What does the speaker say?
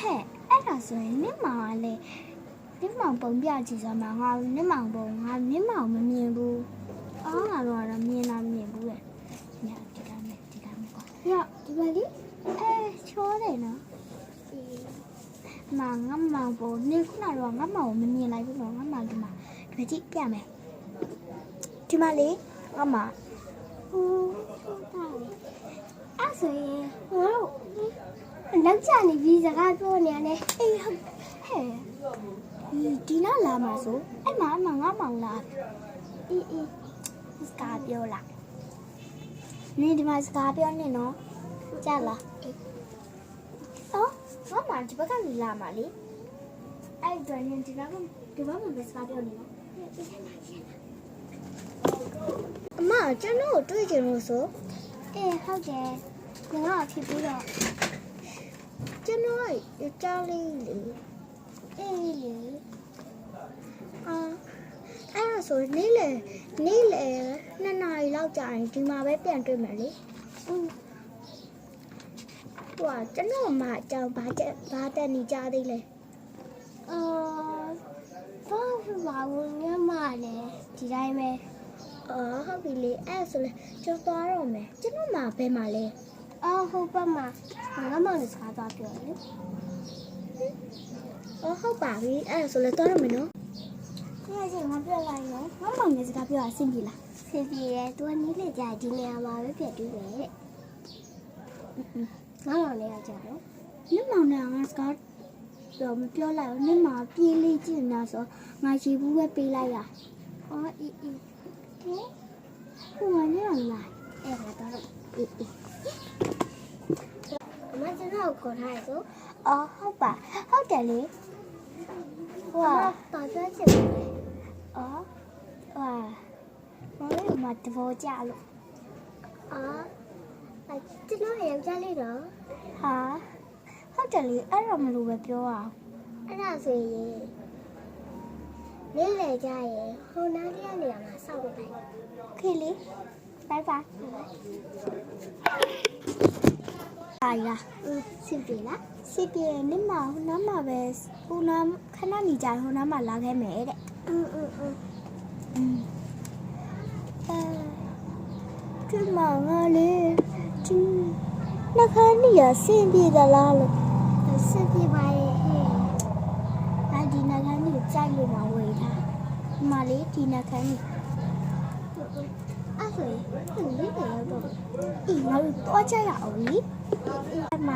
嘿，အဲ့ဒါဆိုရင်နင့်မောင်ကလေနင့်မောင်ပုံပြကြည့်စမ်းပါငါနင့်မောင်ပုံငါနင့်မောင်မမြင်ဘူးအော်ငါတော့မြင်တာမမြင်ဘူးလေညဒီကမဲ့ကွာညဒီပါလေချိုးတယ်နော်ငါမောင်ပုံနင့်ခုနတော့ငါမောင်မမြင်လိုက်ဘူးနော်ငါမောင်ဒီမှာကြည့်ပြမယ်ဒီမှာလေငါမောင်ဟုတ်တာအဲ့ဆိုရင်ဟိုလောက်ချနေပြီးစကားပြောနေရတယ်အေးဟုတ်ဟဲ့ဒီနားလာမှာဆိုအဲ့မှာငါမောင်လာအေးစကားပြောလာနေဒီမှာစကားပြောနေနော်ကြားလားအော်ငါမောင်ဒီဘက်ကနေလာမှာလေအဲ့တော့နေဒီဘက်မှာပဲစကားပြောနေနော်အမကျွန်တော်တွေ့ကြလို့ဆိုအေးဟုတ်တယ်ငါ့အဖြစ်ပြီးတော့ကျွန်တော်အကြောင်းလေးလေအေးလေအဲ့ဒါဆိုနေ့လေ2 နာရီလောက်ကြာရင်ဒီမှာပဲပြန်တွေ့မယ်လေဟိုကျွန်တော်မှအကြောင်းဘာတက်နေကြသေးလဲဘာဖြစ်ပါဘူးညမလည်းဒီတိုင်းပဲဟုတ်ပြီလေအဲ့ဆိုလေကျွန်တော်သွားတော့မယ်ကျွန်တော်မှဘယ်မှာလဲဟုတ်ပါမှာငါမောင်နဲ့စကားသွားပြောလေဟုတ်ပါပြီအဲ့ဒါဆိုလေသွားရမယ်နော်ဒီအချိန်မှာပြောလိုက်နော်ငါမောင်နဲ့စကားပြောအဆင်ပြေလားအဆင်ပြေတယ်သူကနီးလေကြာဒီနေရာမှာပဲပြတ်တူးပဲတဲ့ငါမောင်နဲ့ကြာတော့နင့်မောင်နဲ့ငါစကားတော့မပြောလိုက်ဘူးနင့်မောင်ပြေးလေးကျင်တာဆိုငါရှိဘူးပဲပေးလိုက်ရအေးဟိုကနေလာအဲ့ဒါတော့အေးအမကျွန်တော်ခေါ်ထားရဆိုဟုတ်ပါဟုတ်တယ်လေဟိုတော်တော်ချစ်တယ်ဘာလို့မတဘောကြလို့ကျွန်တော်ယောက်ျားလေးတော့ဟုတ်တယ်လေအဲ့တော့မလို့ပဲပြောအောင်အဲ့ဒါဆိုရင်လေးလေကြရင်ဟိုနားလေးနေရာမှာစောက်လိုက်ခေလေးဘိုင်ဘိုင်စင်ပြေလားစင်ပြေနင့်မဟိုနားမှာပဲဟိုနားခဏနေကြဟိုနားမှာလာခဲ့မယ်တဲ့ဒီမှာငါလေးဒီနှခမ်းနေရစင်ပြေသလားလို့စင်ပြေပါရဲ့ဟဲ့ဒီနှခမ်းနေကြိုက်လို့မဝေးတာဒီမှာလေးဒီနှခမ်းနေအဲ့ဆိုရင်လေးတွေရောက်တော့ငါတို့တော့ကြရအောင်လေအမ